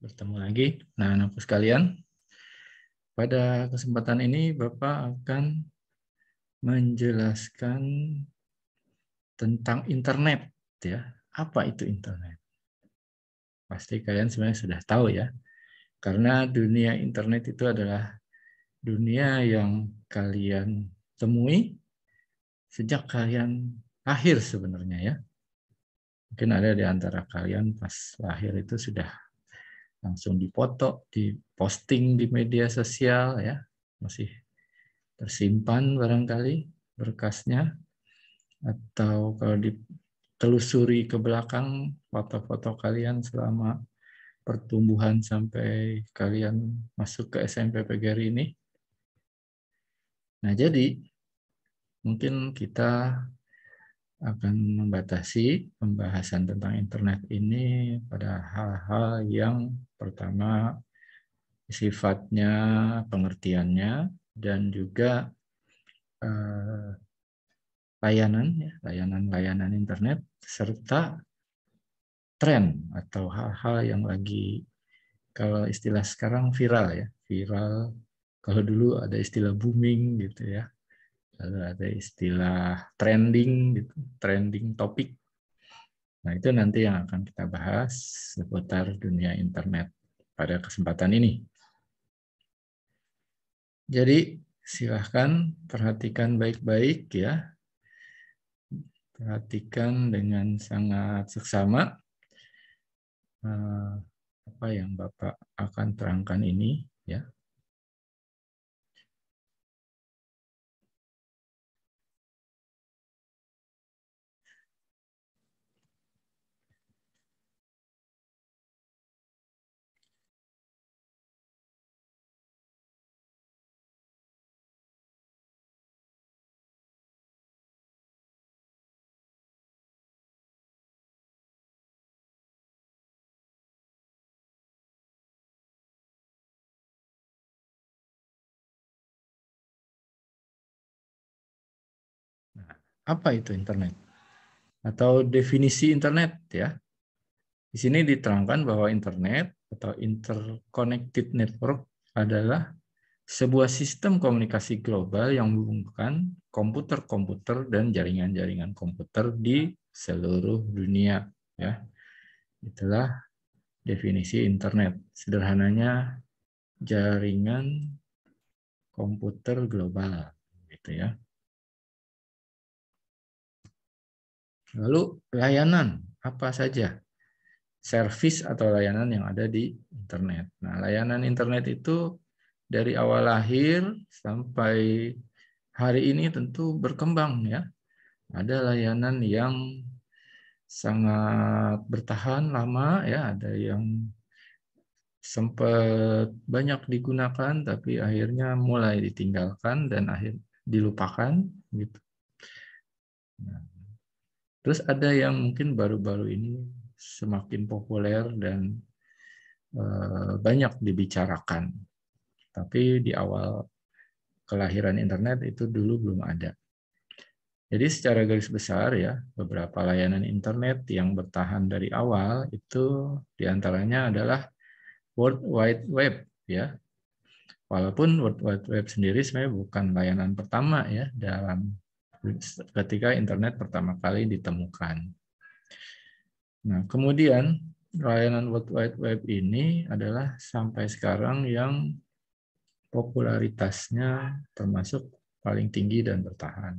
Bertemu lagi, anak-anakku sekalian. Pada kesempatan ini Bapak akan menjelaskan tentang internet, ya. Apa itu internet? Pasti kalian sebenarnya sudah tahu ya, karena dunia internet itu adalah dunia yang kalian temui sejak kalian lahir sebenarnya ya. Mungkin ada di antara kalian pas lahir itu sudah langsung dipoto, diposting di media sosial ya, masih tersimpan barangkali berkasnya, atau kalau ditelusuri ke belakang foto-foto kalian selama pertumbuhan sampai kalian masuk ke SMP PGRI ini. Nah, jadi mungkin kita akan membatasi pembahasan tentang internet ini pada hal-hal yang pertama sifatnya, pengertiannya, dan juga layanan internet, serta tren atau hal-hal yang lagi, kalau istilah sekarang viral ya, viral. Kalau dulu ada istilah booming gitu ya, lalu ada istilah trending gitu, trending topik. Nah, itu nanti yang akan kita bahas seputar dunia internet pada kesempatan ini. Jadi silahkan perhatikan baik-baik ya. Perhatikan dengan sangat seksama apa yang Bapak akan terangkan ini ya. Nah, apa itu internet? Atau definisi internet ya. Di sini diterangkan bahwa internet atau interconnected network adalah sebuah sistem komunikasi global yang menghubungkan komputer-komputer dan jaringan-jaringan komputer di seluruh dunia ya. Itulah definisi internet. Sederhananya jaringan komputer global gitu ya. Lalu layanan apa saja? Service atau layanan yang ada di internet. Nah, layanan internet itu dari awal lahir sampai hari ini tentu berkembang ya. Ada layanan yang sangat bertahan lama ya, ada yang sempat banyak digunakan tapi akhirnya mulai ditinggalkan dan dilupakan gitu. Nah, terus ada yang mungkin baru-baru ini semakin populer dan banyak dibicarakan. Tapi di awal kelahiran internet itu dulu belum ada. Jadi secara garis besar ya, beberapa layanan internet yang bertahan dari awal itu diantaranya adalah World Wide Web ya. Walaupun World Wide Web sendiri sebenarnya bukan layanan pertama ya dalam ketika internet pertama kali ditemukan. Nah, kemudian layanan World Wide Web ini adalah sampai sekarang yang popularitasnya termasuk paling tinggi dan bertahan.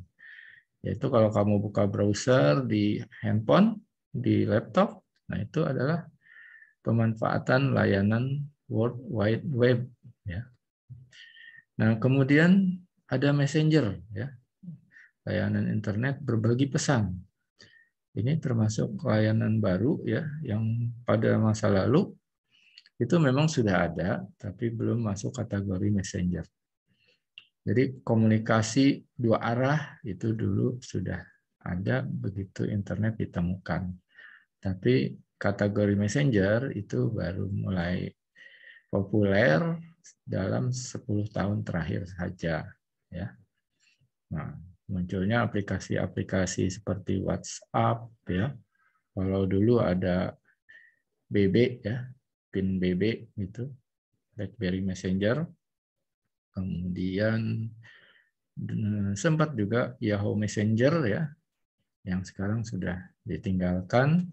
Yaitu kalau kamu buka browser di handphone, di laptop, nah itu adalah pemanfaatan layanan World Wide Web. Ya. Nah, kemudian ada Messenger, ya, layanan internet berbagi pesan. Ini termasuk layanan baru ya, yang pada masa lalu itu memang sudah ada, tapi belum masuk kategori Messenger. Jadi komunikasi dua arah itu dulu sudah ada begitu internet ditemukan. Tapi kategori Messenger itu baru mulai populer dalam 10 tahun terakhir saja ya. Nah, munculnya aplikasi-aplikasi seperti WhatsApp ya. Kalau dulu ada BB ya, pin BB gitu, BlackBerry Messenger. Kemudian sempat juga Yahoo Messenger ya, yang sekarang sudah ditinggalkan.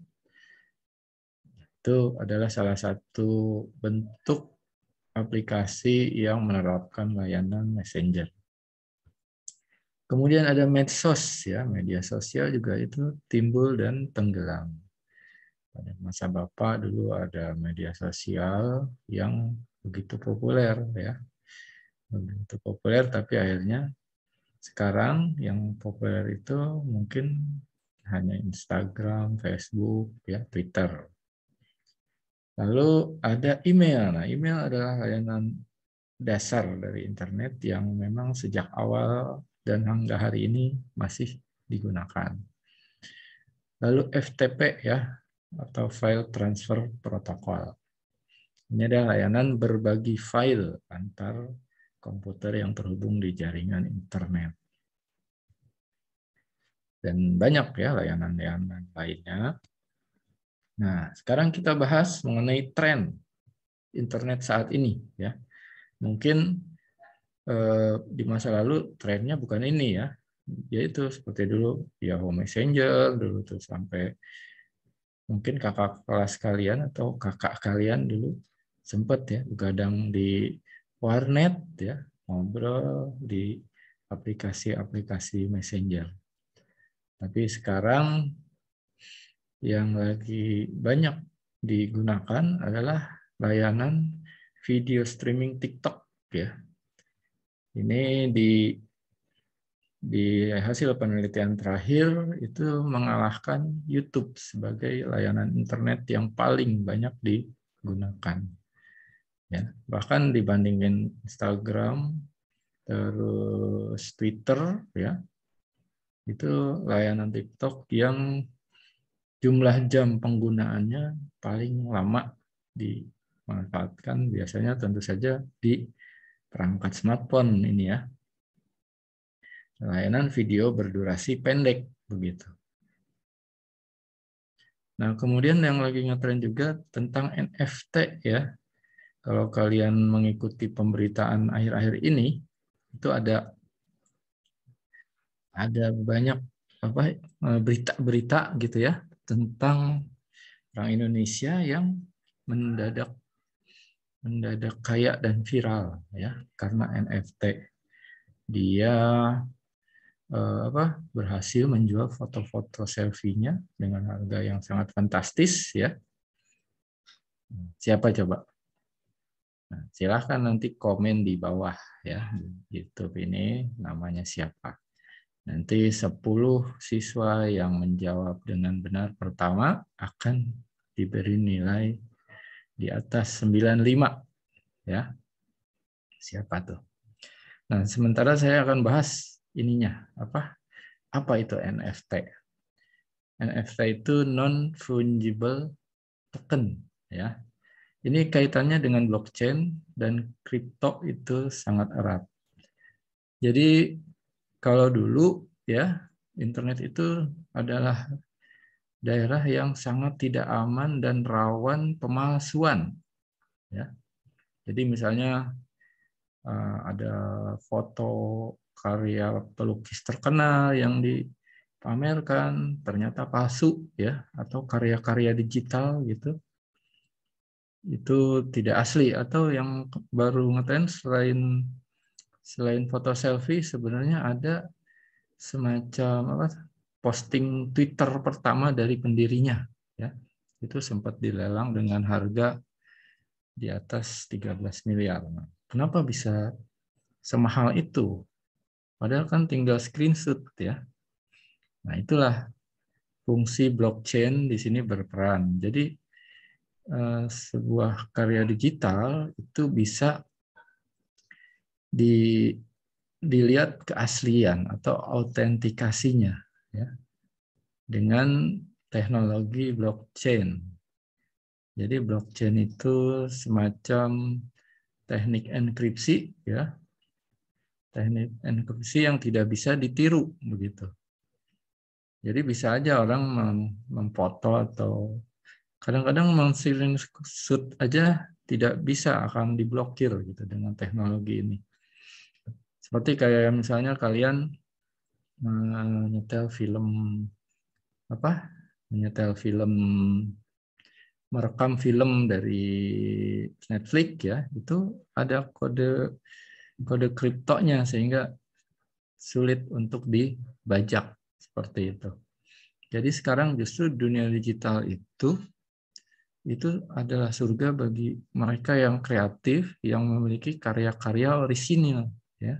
Itu adalah salah satu bentuk aplikasi yang menerapkan layanan Messenger. Kemudian ada medsos ya, media sosial juga itu timbul dan tenggelam. Pada masa Bapak dulu ada media sosial yang begitu populer ya. Begitu populer tapi akhirnya sekarang yang populer itu mungkin hanya Instagram, Facebook, ya, Twitter. Lalu ada email. Nah, email adalah layanan dasar dari internet yang memang sejak awal dan hingga hari ini masih digunakan. Lalu FTP ya, atau File Transfer Protocol. Ini adalah layanan berbagi file antar komputer yang terhubung di jaringan internet. Dan banyak ya layanan-layanan lainnya. Nah, sekarang kita bahas mengenai tren internet saat ini ya. Mungkin di masa lalu trennya bukan ini ya, yaitu seperti dulu Yahoo Messenger dulu tuh sampai mungkin kakak kelas kalian atau kakak kalian dulu sempat ya begadang di warnet ya, ngobrol di aplikasi-aplikasi Messenger. Tapi sekarang yang lagi banyak digunakan adalah layanan video streaming TikTok ya. Ini di hasil penelitian terakhir itu mengalahkan YouTube sebagai layanan internet yang paling banyak digunakan. Ya, bahkan dibandingin Instagram, terus Twitter ya, itu layanan TikTok yang jumlah jam penggunaannya paling lama dimanfaatkan biasanya tentu saja di perangkat smartphone ini ya. Layanan video berdurasi pendek begitu. Nah, kemudian yang lagi ngetren juga tentang NFT ya. Kalau kalian mengikuti pemberitaan akhir-akhir ini, itu ada banyak berita-berita gitu ya tentang orang Indonesia yang mendadak kaya dan viral ya karena NFT. Dia berhasil menjual foto-foto selfie-nya dengan harga yang sangat fantastis ya. Siapa coba? Nah, silahkan nanti komen di bawah ya YouTube ini namanya siapa. Nanti 10 siswa yang menjawab dengan benar pertama akan diberi nilai di atas 95 ya. Siapa tuh? Nah, sementara saya akan bahas ininya apa itu NFT? NFT itu non fungible token ya. Ini kaitannya dengan blockchain dan kripto itu sangat erat. Jadi kalau dulu ya internet itu adalah daerah yang sangat tidak aman dan rawan pemalsuan ya. Jadi misalnya ada foto karya pelukis terkenal yang dipamerkan ternyata palsu ya atau karya-karya digital gitu. Itu tidak asli atau yang baru ngetren selain foto selfie sebenarnya ada semacam posting Twitter pertama dari pendirinya ya. Itu sempat dilelang dengan harga di atas 13 miliar. Nah, kenapa bisa semahal itu? Padahal kan tinggal screenshot ya. Nah, itulah fungsi blockchain di sini berperan. Jadi sebuah karya digital itu bisa dilihat keaslian atau autentikasinya ya dengan teknologi blockchain. Jadi blockchain itu semacam teknik enkripsi ya. Teknik enkripsi yang tidak bisa ditiru begitu. Jadi bisa aja orang memfoto atau Kadang-kadang screenshot aja tidak bisa, akan diblokir gitu dengan teknologi ini. Seperti kayak misalnya kalian menyetel film merekam film dari Netflix ya, itu ada kode kriptonya sehingga sulit untuk dibajak seperti itu. Jadi sekarang justru dunia digital itu adalah surga bagi mereka yang kreatif, yang memiliki karya-karya orisinil ya.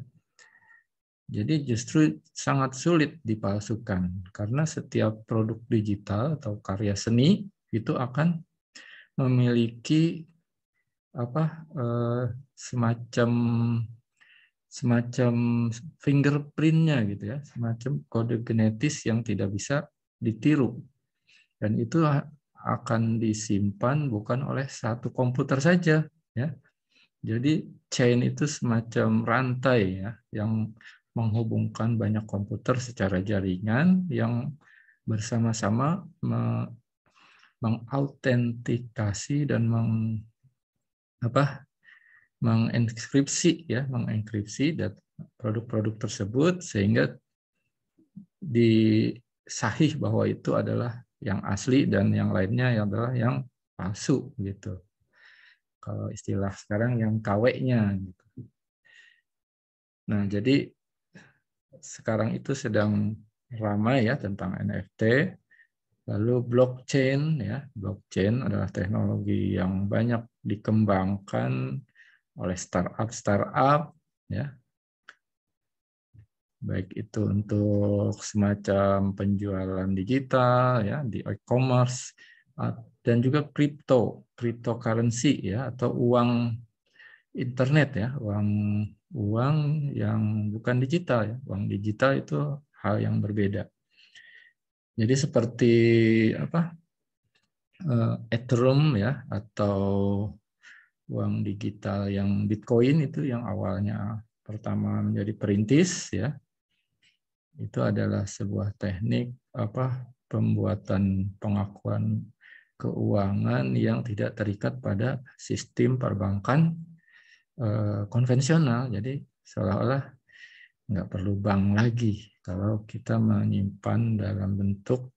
Jadi justru sangat sulit dipalsukan karena setiap produk digital atau karya seni itu akan memiliki semacam fingerprintnya gitu ya, semacam kode genetis yang tidak bisa ditiru, dan itu akan disimpan bukan oleh satu komputer saja ya. Jadi chain itu semacam rantai ya yang menghubungkan banyak komputer secara jaringan yang bersama-sama mengautentikasi dan mengenkripsi produk-produk tersebut sehingga disahih bahwa itu adalah yang asli dan yang lainnya adalah yang palsu gitu. Kalau istilah sekarang yang KW-nya gitu. Nah, jadi sekarang itu sedang ramai ya tentang NFT. Lalu blockchain ya, blockchain adalah teknologi yang banyak dikembangkan oleh startup ya, baik itu untuk semacam penjualan digital ya di e-commerce dan juga cryptocurrency ya, atau uang internet ya, uang yang bukan digital ya. Uang digital itu hal yang berbeda. Jadi seperti Ethereum ya, atau uang digital yang Bitcoin itu yang awalnya pertama menjadi perintis ya. Itu adalah sebuah teknik pembuatan pengakuan keuangan yang tidak terikat pada sistem perbankan konvensional. Jadi seolah-olah nggak perlu bank lagi kalau kita menyimpan dalam bentuk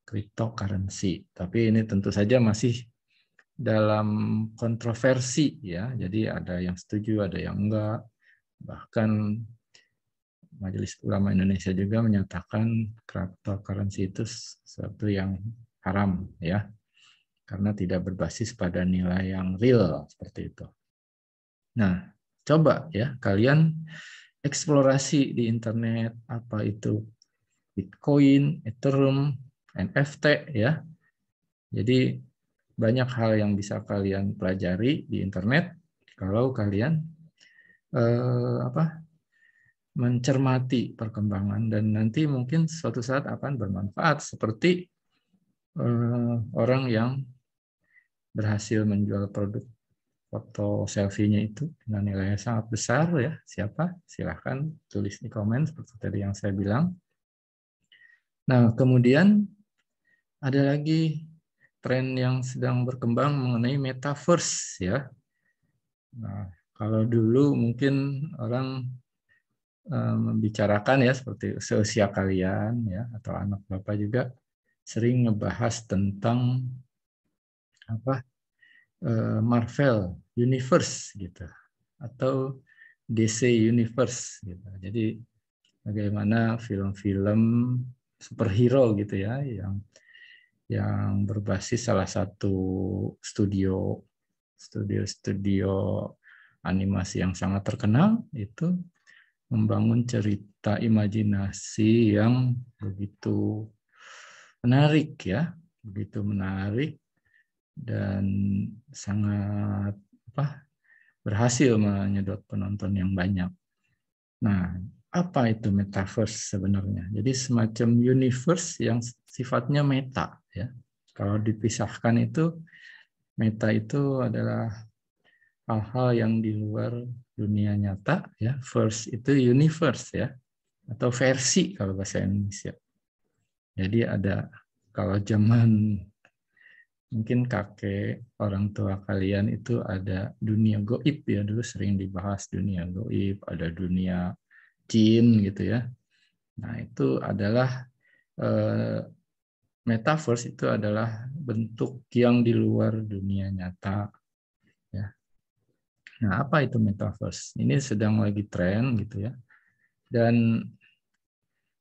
cryptocurrency. Tapi ini tentu saja masih dalam kontroversi ya. Jadi ada yang setuju, ada yang enggak. Bahkan Majelis Ulama Indonesia juga menyatakan cryptocurrency itu sesuatu yang haram ya, karena tidak berbasis pada nilai yang real seperti itu. Nah, coba ya kalian eksplorasi di internet apa itu Bitcoin, Ethereum, NFT ya. Jadi banyak hal yang bisa kalian pelajari di internet kalau kalian mencermati perkembangan, dan nanti mungkin suatu saat akan bermanfaat seperti orang yang berhasil menjual produk foto selfie-nya itu dengan nilainya sangat besar ya. Siapa? Silahkan tulis di komen seperti tadi yang saya bilang. Nah, kemudian ada lagi tren yang sedang berkembang mengenai metaverse ya. Nah, kalau dulu mungkin orang membicarakan ya seperti seusia kalian ya atau anak bapak juga sering ngebahas tentang Marvel Universe gitu atau DC Universe gitu. Jadi bagaimana film-film superhero gitu ya yang berbasis salah satu studio animasi yang sangat terkenal itu membangun cerita imajinasi yang begitu menarik ya, begitu menarik dan sangat berhasil menyedot penonton yang banyak. Nah, apa itu metaverse sebenarnya? Jadi semacam universe yang sifatnya meta ya. Kalau dipisahkan itu meta itu adalah hal-hal yang di luar dunia nyata ya. Verse itu universe ya, atau versi kalau bahasa Indonesia. Jadi ada, kalau zaman mungkin kakek, orang tua kalian itu ada dunia goib ya, dulu sering dibahas dunia goib, ada dunia jin gitu ya. Nah, itu adalah metaverse itu adalah bentuk yang di luar dunia nyata ya. Nah, apa itu metaverse? Ini sedang lagi tren gitu ya. Dan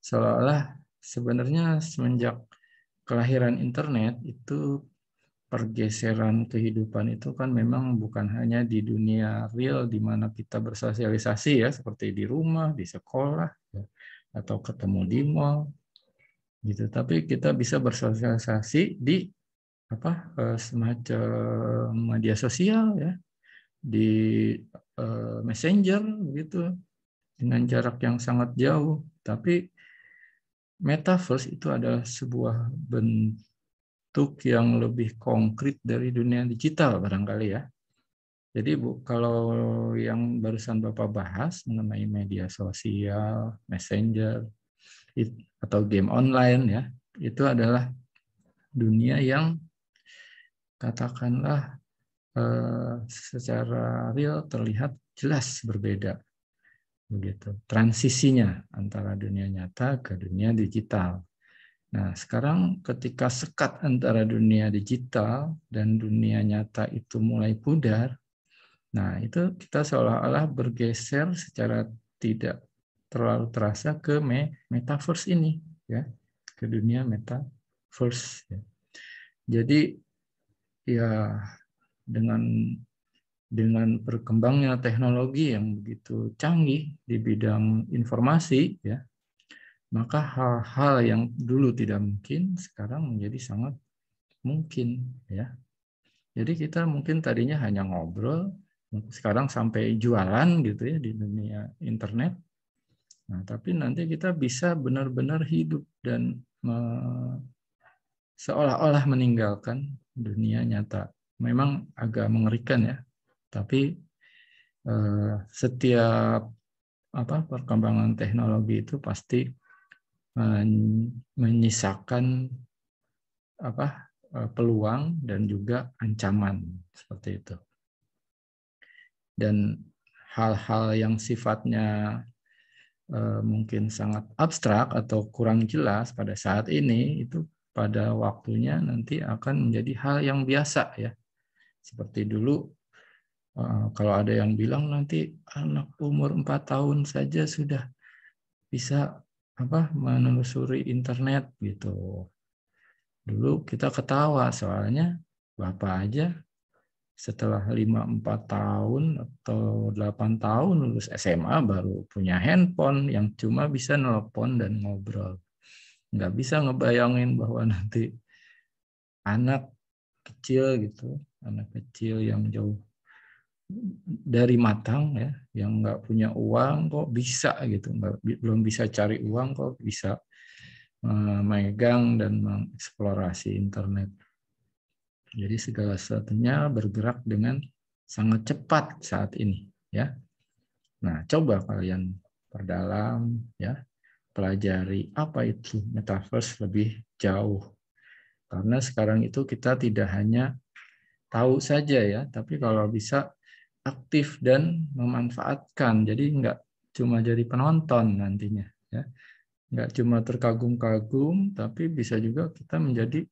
seolah-olah sebenarnya semenjak kelahiran internet itu pergeseran kehidupan itu kan memang bukan hanya di dunia real di mana kita bersosialisasi ya, seperti di rumah, di sekolah ya, atau ketemu di mall gitu, tapi kita bisa bersosialisasi di semacam media sosial ya, di messenger gitu, dengan jarak yang sangat jauh. Tapi metaverse itu adalah sebuah bentuk yang lebih konkret dari dunia digital barangkali ya. Jadi kalau yang barusan Bapak bahas mengenai media sosial, messenger, atau game online ya, itu adalah dunia yang katakanlah secara real terlihat jelas berbeda begitu. Transisinya antara dunia nyata ke dunia digital. Nah, sekarang ketika sekat antara dunia digital dan dunia nyata itu mulai pudar, nah itu kita seolah-olah bergeser secara tidak terlalu terasa ke metaverse ini, ya, ke dunia metaverse. Ya. Jadi ya dengan perkembangnya teknologi yang begitu canggih di bidang informasi, ya, maka hal-hal yang dulu tidak mungkin sekarang menjadi sangat mungkin, ya. Jadi kita mungkin tadinya hanya ngobrol, sekarang sampai jualan gitu ya di dunia internet. Nah, tapi nanti kita bisa benar-benar hidup dan seolah-olah meninggalkan dunia nyata. Memang agak mengerikan ya, tapi setiap perkembangan teknologi itu pasti menyisakan peluang dan juga ancaman seperti itu. Dan hal-hal yang sifatnya mungkin sangat abstrak atau kurang jelas pada saat ini itu pada waktunya nanti akan menjadi hal yang biasa ya. Seperti dulu kalau ada yang bilang nanti anak umur 4 tahun saja sudah bisa menelusuri internet gitu. Dulu kita ketawa soalnya Bapak aja setelah 5-4 tahun atau 8 tahun lulus SMA baru punya handphone yang cuma bisa nelpon dan ngobrol. Nggak bisa ngebayangin bahwa nanti anak kecil gitu, anak kecil yang jauh dari matang ya, yang nggak punya uang kok bisa gitu, belum bisa cari uang kok bisa memegang dan mengeksplorasi internet. Jadi segala sesuatunya bergerak dengan sangat cepat saat ini, ya. Nah, coba kalian perdalam, ya, pelajari apa itu metaverse lebih jauh. Karena sekarang itu kita tidak hanya tahu saja ya, tapi kalau bisa aktif dan memanfaatkan. Jadi nggak cuma jadi penonton nantinya, ya. Nggak cuma terkagum-kagum, tapi bisa juga kita menjadi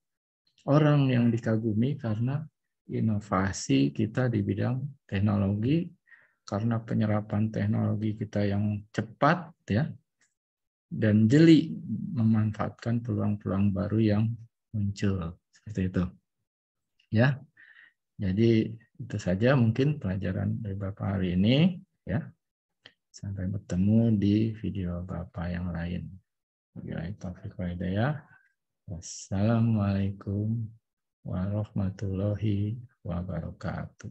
orang yang dikagumi karena inovasi kita di bidang teknologi, karena penyerapan teknologi kita yang cepat ya, dan jeli memanfaatkan peluang-peluang baru yang muncul. Seperti itu. Ya. Jadi itu saja mungkin pelajaran dari Bapak hari ini ya. Sampai bertemu di video Bapak yang lain. Wabillahi taufiq wal hidayah. Wassalamualaikum warahmatullahi wabarakatuh.